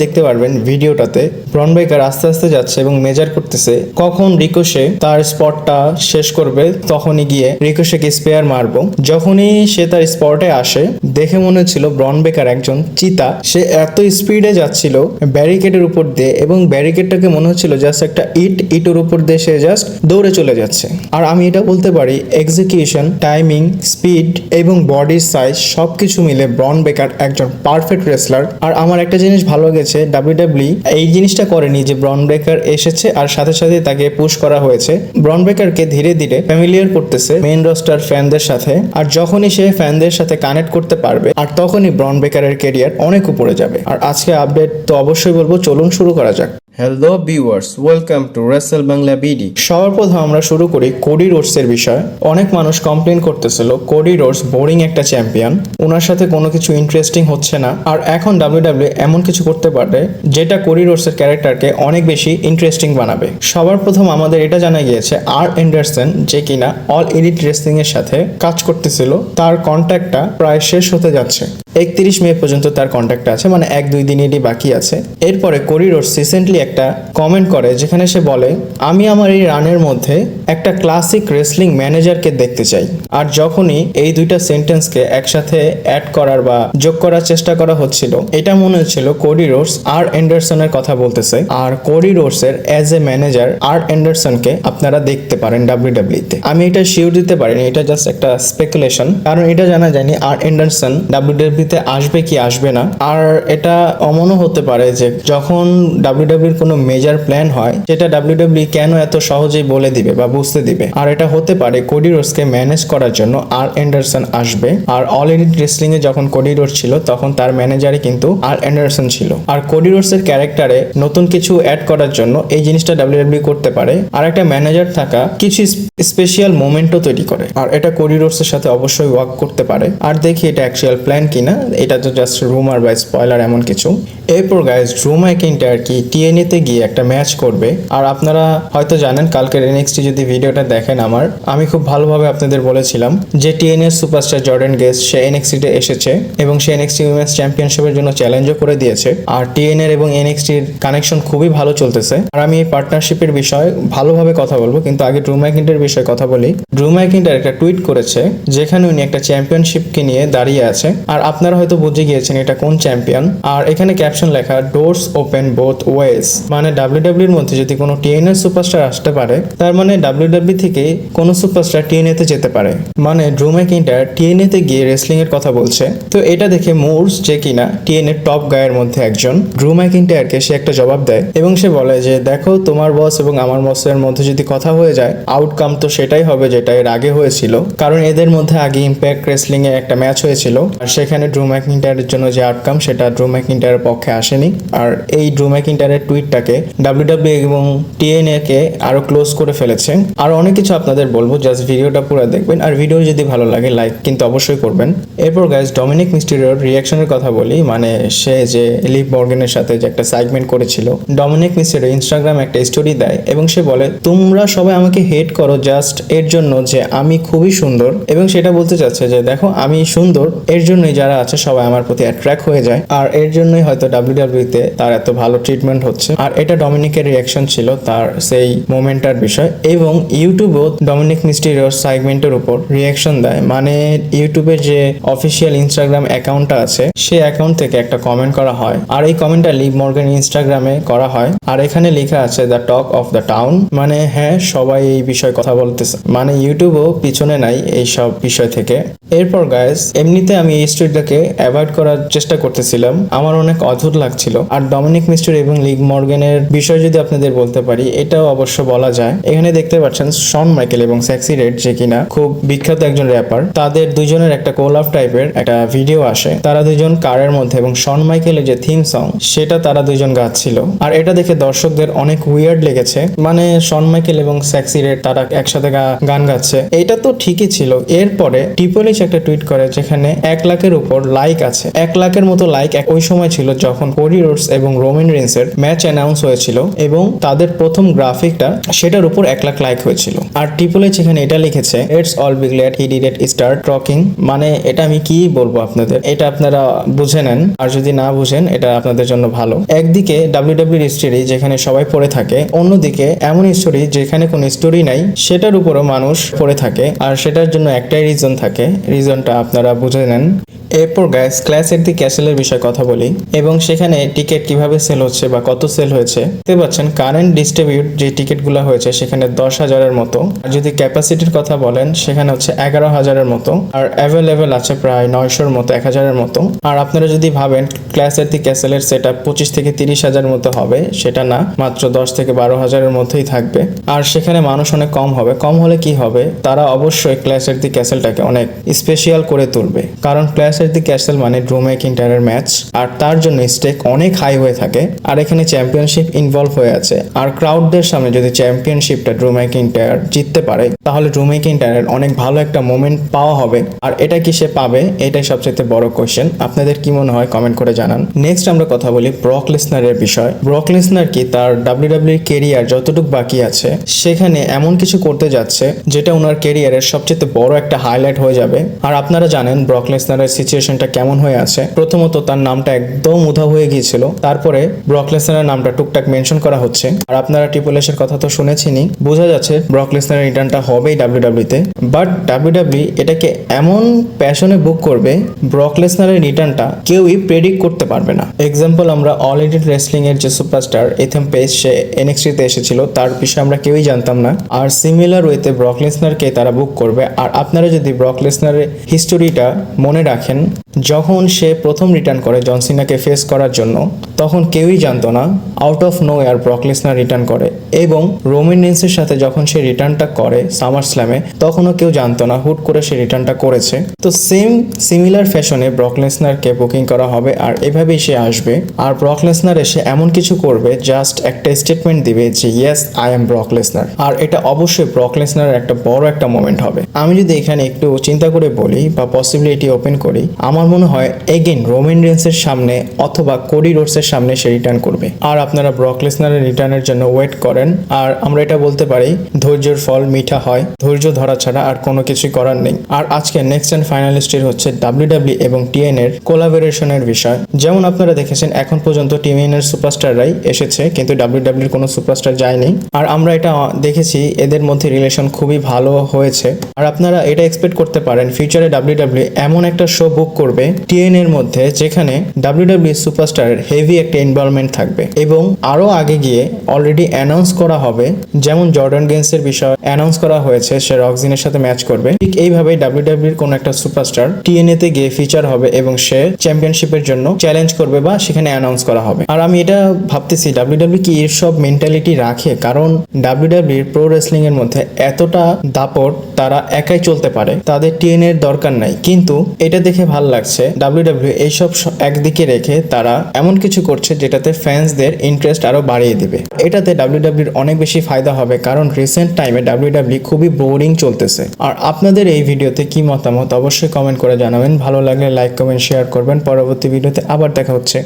দেখতে পারবেন ভিডিওটাতে ব্রন ব্রেকার আস্তে আস্তে যাচ্ছে এবং মেজার করতেছে কখন রিকোশে তার স্পটটা শেষ করবে, তখনই গিয়ে রিকোশেকে স্পেয়ার মারবো। যখনই সে তার স্পটে আসে, দেখে মনে হচ্ছিল ব্রন ব্রেকার একজন চিতা। সে এত স্পিডে যাচ্ছিল ব্যারিকেডের উপর দিয়ে, এবং ব্যারিকেডটাকে মনে হচ্ছিল জাস্ট একটা ইটের উপর দিয়ে সে জাস্ট দৌড়ে চলে যাচ্ছে। আর আমি এটা বলতে পারি এক্সিকিউশন, টাইমিং, স্পিড এবং বডির সাইজ সবকিছু মিলে ব্রন ব্রেকার একজন পারফেক্ট রেসলার। আর আমার একটা জিনিস ভালো লেগেছে, ডাব্লিউডাব্লিউ এই জিনিসটা করেনি যে ব্রন ব্রেকার এসেছে আর সাথে সাথে তাকে পুশ করা হয়েছে। ব্রন ব্রেকারকে ধীরে ধীরে ফ্যামিলিয়ার করতেছে মেইন রোস্টার ফ্যানদের সাথে, আর যখনই সে ফ্যানদের সাথে কানেক্ট করতে পারবে আর তখনই ব্রন ব্রেকারের ক্যারিয়ার অনেক উপরে যাবে। আর আজকে আপডেট তো অবশ্যই বলবো, চলুন শুরু করা যাক। Hello viewers, welcome to Rachel Bangla BD. সবার প্রথম আমরা শুরু করি কোডি রোডসের বিষয়। অনেক মানুষ কমপ্লেন করতেছিল কোডি রোডস বোরিং একটা চ্যাম্পিয়ন, ওনার সাথে কোনো কিছু ইন্টারেস্টিং হচ্ছে না। আর এখন ডাব্লিউডাব্লিউ এমন কিছু করতে পারে যেটা কোডি রোডসের ক্যারেক্টারকে অনেক বেশি ইন্টারেস্টিং বানাবে। সবার প্রথম আমাদের এটা জানা গিয়েছে আর অ্যান্ডারসন, যে কিনা অল এলিট রেসলিং এর সাথে কাজ করতেছিল, তার কন্ট্যাক্টটা প্রায় শেষ হতে যাচ্ছে। 31 মে পর্যন্ত তার কন্ট্যাক্টটা আছে, মানে 1-2 দিনেরই বাকি আছে। এরপরে কোডি রোডস রিসেন্টলি একটা কমেন্ট করে যেখানে সে বলে, আমি আমার এই রানের মধ্যে একটা ক্লাসিক রেসলিং ম্যানেজারকে দেখতে চাই। আর যখনই এই দুইটা সেন্টেন্সকে একসাথে অ্যাড করার বা যোগ করার চেষ্টা করা হচ্ছিল, এটা মনে হচ্ছিল কোডি রোডস আর অ্যান্ডারসনের কথা বলতেছে। আর কোডি রোডসের অ্যাজ এ ম্যানেজার আর অ্যান্ডারসনকে আপনারা দেখতে পারেন ডাব্লিউডাব্লিউতে। আমি এটা শিওর দিতে পারিনি, এটা জাস্ট একটা স্পেকুলেশন, কারণ এটা জানা যায়নি আর অ্যান্ডারসন ডাব্লিউডাব্লিউতে আসবে কি আসবে না। আর এটা এমনও হতে পারে যে যখন ডাব্লিউডাব্লিউর কোনো মেজর প্ল্যান হয়, যেটা ডাব্লিউডাব্লিউ কেন এত সহজেই বলে দিবে বা বুঝতে দিবে। আর এটা হতে পারে কোডি রোডসকে ম্যানেজ করার জন্য আর অ্যান্ডারসন আসবে। আর অল এলিট রেসলিং এ যখন কোডি রোডস ছিল, তখন তার ম্যানেজারে কিন্তু আর অ্যান্ডারসন ছিল। আর কোডি রোডসের ক্যারেক্টারে নতুন কিছু অ্যাড করার জন্য এই জিনিসটা ডাব্লিউডাব্লিউ করতে পারে। আর একটা ম্যানেজার থাকা কিছু স্পেশাল মোমেন্টও তৈরি করে, আর এটা কোডি রোডসের সাথে অবশ্যই ওয়ার্ক করতে পারে। আর দেখি এটা অ্যাকচুয়াল প্ল্যান কিনা, এটা তো জাস্ট রুমার বা স্পয়লার এমন কিছু। এরপর গাইস, ড্রু ম্যাকিন্টায়ার কি টিএনএতে গিয়ে একটা ম্যাচ করবে। আর আপনারা হয়তো জানেন, কালকের এনএক্সটি যদি ভিডিওটা দেখেন আমি খুব ভালোভাবে আপনাদের বলেছিলাম যে টিএনএর সুপারস্টার জর্ডেন গেস্ট সে এনএক্সটিতে এসেছে এবং সে এনএক্সটি উইমেন্স চ্যাম্পিয়নশিপের জন্য চ্যালেঞ্জও করে দিয়েছে। আর টিএনএর এবং এনএক্সটির কানেকশন খুবই ভালো চলতেছে। আর আমি এই পার্টনারশিপের বিষয়ে ভালোভাবে কথা বলবো, কিন্তু আগে ড্রু ম্যাকিন্টায়ারের বিষয়ে কথা বলি। ড্রু ম্যাকিন্টায়ার একটা টুইট করেছে যেখানে উনি একটা চ্যাম্পিয়নশিপকে নিয়ে দাঁড়িয়ে আছে। আর আপনারা হয়তো বুঝে গিয়েছেন এটা কোন চ্যাম্পিয়ন। আর এখানে ক্যাপশন লেখা, ডোরস ওপেন বোথ ওয়েজ। মানে ডাব্লিউডাব্লিউর মধ্যে যদি কোনো টিএনএ সুপারস্টার আসতে পারে, তার মানে ডাব্লিউডাব্লিউ থেকে কোনো সুপারস্টার টিএনএতে যেতে পারে। মানে ড্রু ম্যাকিন্টায়ার টিএনএতে গিয়ে রেসলিং এর কথা বলছে। তো এটা দেখে মোর্স, যে কিনা টিএনএর টপ গায়ের মধ্যে একজন, ড্রু ম্যাকিন্টায়ারকে সে একটা জবাব দেয় এবং সে বলে যে, দেখো তোমার বস এবং আমার বসের মধ্যে যদি কথা হয়ে যায়, আউটকাম তো সেটাই হবে যেটা এর আগে হয়েছিল। কারণ এদের মধ্যে আগে ইম্প্যাক্ট রেসলিং এ একটা ম্যাচ হয়েছিল, আর সেখানে ড্রু ম্যাকিন্টায়ারের জন্য যে আউটকাম সেটা ড্রু ম্যাকিন্টায়ারের পক্ষে আসেনি। আর এই ড্রু ম্যাকিন্টায়ারের টুইটটাকে ডাব্লিউডাব্লিউ এবং টিএনএ কে আরো ক্লোজ করে ফেলেছে। আর অনেক কিছু আপনাদের বলবো, জাস্ট ভিডিওটা পুরো দেখবেন। আর ভিডিও যদি ভালো লাগে লাইক কিন্তু অবশ্যই করবেন। এরপর গাইস, ডমিনিক মিস্টেরিওর রিয়াকশনের কথা বলি। মানে সে যে লিভ মর্গানের সাথে যে একটা সেগমেন্ট করেছিল, ডমিনিক মিস্টেরিও ইনস্টাগ্রামে একটা স্টোরি দেয় এবং সে বলে, তোমরা সবাই আমাকে হেট করো জাস্ট এর জন্য যে আমি খুবই সুন্দর। এবং সেটা বলতে চাচ্ছে যে দেখো আমি সুন্দর, এর জন্যই যারা আছে সবাই আমার প্রতি অ্যাট্রাক্ট হয়ে যায়। আর এর জন্যই হয়তো ডাব্লিউডাব্লিউতে তার এত ভালো ট্রিটমেন্ট হচ্ছে। আর এটা ডমিনিকের রিয়াকশন ছিল তার সেই মোমেন্টটার বিষয়। এবং ইউটিউবেও ডমিনিক মিস্টেরিওর সেগমেন্টের উপর রিয়াকশন দেয়। মানে ইউটিউবের যে অফিসিয়াল ইনস্টাগ্রাম অ্যাকাউন্টটা আছে, সেই অ্যাকাউন্ট থেকে একটা কমেন্ট করা হয়। আর এই কমেন্টটা লিভ মর্গান ইনস্টাগ্রামে করা হয়। আর এখানে লেখা আছে the talk of the town. মানে হ্যাঁ, সবাই এই বিষয়ে কথা বলতেছে। মানে ইউটিউবও পিছনে নাই এই সব বিষয় থেকে। এরপর গাইস, এমনিতে আমি এই স্টোরিটাকে অ্যাভয়েড করার চেষ্টা করতেছিলাম, আমার অনেক অদ্ভুত লাগছিল। আর ডমিনিক মিস্টেরিও এবং লিভ মর্গানের বিষয় যদি আপনাদের বলতে পারি, এটাও অবশ্য বলা যায়। এখানে দেখতে পাচ্ছেন শন মাইকেল এবং সেক্সি রেড, যে কিনা খুব বিখ্যাত একজন র্যাপার, তাদের দুজনের একটা কোলাব টাইপের একটা ভিডিও আসে। তারা দুজন কারের মধ্যে, এবং শন মাইকেলের যে থিম সং সেটা তারা দুজন গাচ্ছিল। আর এটা দেখে দর্শকদের অনেক উইয়ার্ড লেগেছে। মানে শন মাইকেল এবং সেক্সি রেড তারা একসাথে গান গাচ্ছে, এটা তো ঠিকই ছিল। এরপরে ট্রিপল এইচ ইচ একটা টুইট করে যেখানে 1 লাখের উপর লাইক আছে। 1 লাখের মতো লাইক ওই সময় ছিল যখন কোডি রোডস এবং রোমান রেন্সের ম্যাচ অ্যানাউন্স হয়েছিল এবং তাদের প্রথম গ্রাফিকটা সেটার উপর 1 লাখ লাইক হয়েছিল। আর ট্রিপল এইচ এখানে এটা লিখেছে, it's all B glad he didn't start talking. মানে এটা আমি কি বলবো আপনাদের, এটা আপনারা বুঝে নেন, আর যদি না বুঝেন এটা আপনাদের জন্য ভালো। একদিকে ডাব্লিউডাব্লিউই স্টোরি যেখানে সবাই পড়ে থাকে, অন্যদিকে এমন স্টোরি যেখানে কোনো স্টোরি নাই সেটার উপরও মানুষ পড়ে থাকে, আর সেটার জন্য একটাই রিজন থাকে, রিজনটা আপনারা বুঝে নেন। এরপর গাইস ক্ল্যাশ এট দি ক্যাসেলের বিষয়ে কথা বলি এবং সেখানে টিকিট কিভাবে সেল হচ্ছে বা কত সেল হয়েছে। দেখতে পাচ্ছেন কারেন্ট ডিস্ট্রিবিউট যে টিকিটগুলো হয়েছে সেখানে 10,000-এর মতো, আর যদি ক্যাপাসিটির কথা বলেন সেখানে হচ্ছে 11,000-এর মতো, আর অ্যাভেলেবেল আছে প্রায় 900-এর মতো, 1,000-এর মতো। আর আপনারা যদি ভাবেন ক্ল্যাশ এট দি ক্যাসেলের সেটআপ 25 থেকে 30,000-এর মতো হবে, সেটা না, মাত্র 10 থেকে 12,000-এর মধ্যেই থাকবে। আর সেখানে মানুষ অনেক কম হবে। কম হলে কি হবে, তারা অবশ্যই ক্ল্যাশ এট দি ক্যাসেলটাকে অনেক স্পেশাল করে তুলবে, কারণ ক্ল্যাশ এট দি ক্যাসেল মানে ড্রু ম্যাকইন্টায়ারের ম্যাচ, আর তার জন্য স্টেক অনেক হাই হয়ে থাকে, আর এখানে চ্যাম্পিয়নশিপ ইনভলভ হয়ে আছে। আর ক্রাউডদের সামনে যদি চ্যাম্পিয়নশিপটা ড্রু ম্যাকইন্টায়ার জিততে পারে তাহলে ড্রু ম্যাকইন্টায়ারের অনেক ভালো একটা মোমেন্ট পাওয়া হবে। আর এটা কি সে পাবে, এটাই সবচেয়ে বড় কোশ্চেন। আপনাদের কি মনে হয় কমেন্ট করে জানান। নেক্সট আমরা কথা বলি ব্রক লেসনারের বিষয়। ব্রক লেসনার কি তার ডাব্লিউডাব্লিউ ক্যারিয়ার যতটুকু বাকি আছে সেখানে এমন কিছু করতে যাচ্ছে যেটা ওনার ক্যারিয়ারের সবচেয়ে বড় একটা হাইলাইট হয়ে যাবে। আর আপনারা জানেন ব্রক লেসনারের সিচুয়েশনটা কেমন হয়ে আছে। প্রথমত তার নামটা একদম উধাও হয়ে গিয়েছিল, তারপরে ব্রক লেসনারের নামটা টুকটাক মেনশন করা হচ্ছে। আর আপনারা ট্রিপল এইচ এর কথা তো শুনেছেনই, বোঝা যাচ্ছে ব্রক লেসনারের রিটার্নটা হবেই ডাব্লিউডাব্লিউতে। বাট ডাব্লিউডাব্লিউ এটাকে এমন প্যাশনে বুক করবে, ব্রক লেসনারের রিটার্নটা কেউই প্রেডিক্ট করতে পারবে না। এক্সাম্পল, আমরা অল এলিট রেসলিং এর যে সুপারস্টার এথেম পেজ, সে NXT তে এসেছিল, তার বিষয়ে আমরা কেউই জানতাম না। আর সিমিলার ওয়েতে ব্রক লেসনারকে তারা বুক করবে। আর আপনারা যদি ব্রক লেসনারের হিস্টোরিটা মনে রাখেন, যখন সে প্রথম রিটার্ন করে জন সিনাকে ফেস করার জন্য, তখন কেউই জানতো না out of nowhere Brock Lesnar return করে। এবং রোমান রেন্সের সাথে যখন সে রিটার্নটা করে সামার স্ল্যামে, তখনও কেউ জানতো না হুট করে সে রিটার্নটা করেছে। তো সিমিলার ফ্যাশনে ব্রক লেসনারকে বুকিং করা হবে, আর এভাবেই সে আসবে। আর ব্রক লেসনার এসে এমন কিছু করবে, জাস্ট একটা স্টেটমেন্ট দিবে যে yes I am Brock Lesnar, আর এটা অবশ্যই ব্রক লেসনারের একটা বড় একটা মোমেন্ট হবে। আমি যদি এখানে একটু চিন্তা করে বলি বা পসিবিলিটি ওপেন করি, আমার মনে হয় এগেইন রোমান রেন্সের সামনে অথবা কোডি রোডসের সামনে সে রিটার্ন করবে। আর আপনারা ব্রক লেসনারের রিটার্নের জন্য ওয়েট করেন। আর আমরা এটা বলতে পারি ধৈর্যের ফল মিঠা হয়, ধৈর্য ধরা ছাড়া আর কোনো কিছুই করার নেই। আর আজকে নেক্সট অ্যান্ড ফাইনালিস্টের হচ্ছে ডাব্লিউডাব্লিউ এবং TNA এর কোলাবোরেশনের বিষয়। যেমন আপনারা দেখেছেন এখন পর্যন্ত TNA এর সুপারস্টাররাই এসেছে, কিন্তু ডাব্লিউডাব্লিউ এর কোনো সুপারস্টার যায়নি। আর আমরা এটা দেখেছি এদের মধ্যে রিলেশন খুবই ভালো হয়েছে। আর আপনারা এটা এক্সপেক্ট করতে পারেন ফিউচারে ডাব্লিউডাব্লিউ এমন একটা শো বুক করবে TNA এর মধ্যে যেখানে ডাব্লিউডাব্লিউ সুপারস্টারের হেভি একটা ইনভলভমেন্ট থাকবে। এবং আরো আগে গিয়ে অলরেডি অ্যানাউন্স করা হবে, যেমন জর্ডান গেন্সের বিষয় অ্যানাউন্স করা হয়েছে, সে রকজিনের সাথে ম্যাচ করবে। ঠিক এইভাবেই ডাব্লিউডাব্লিউর কোন একটা সুপারস্টার TNA তে গিয়ে ফিচার হবে এবং সে চ্যাম্পিয়নশিপের জন্য চ্যালেঞ্জ করবে বা সেখানে অ্যানাউন্স করা হবে। আর আমি এটা ভাবতেছি ডাব্লিউডাব্লিউ কি এর সব মেন্টালিটি রাখে, কারণ ডাব্লিউডাব্লিউর প্রো রেসলিং এর মধ্যে এতটা দাপট, তারা একাই চলতে পারে, তাদের TNA এর দরকার নাই। কিন্তু এটা দেখে ভাল লাগছে ডাব্লিউডাব্লিউ এইসব একদিকে রেখে তারা এমন কিছু করছে যেটাতে ফ্যান্সদের ইন্টারেস্ট আরো বাড়িয়ে দিবে। এটাতে ডাব্লিউডাব্লিউর অনেক বেশি ফায়দা হবে, কারণ রিসেন্ট টাইমে ডাব্লিউডাব্লিউ খুবই বোরিং চলতেছে। আর আপনাদের এই ভিডিওতে কি মতামত অবশ্যই কমেন্ট করে জানাবেন। ভালো লাগলে লাইক কমেন্ট শেয়ার করবেন। পরবর্তী ভিডিওতে আবার দেখা হচ্ছে।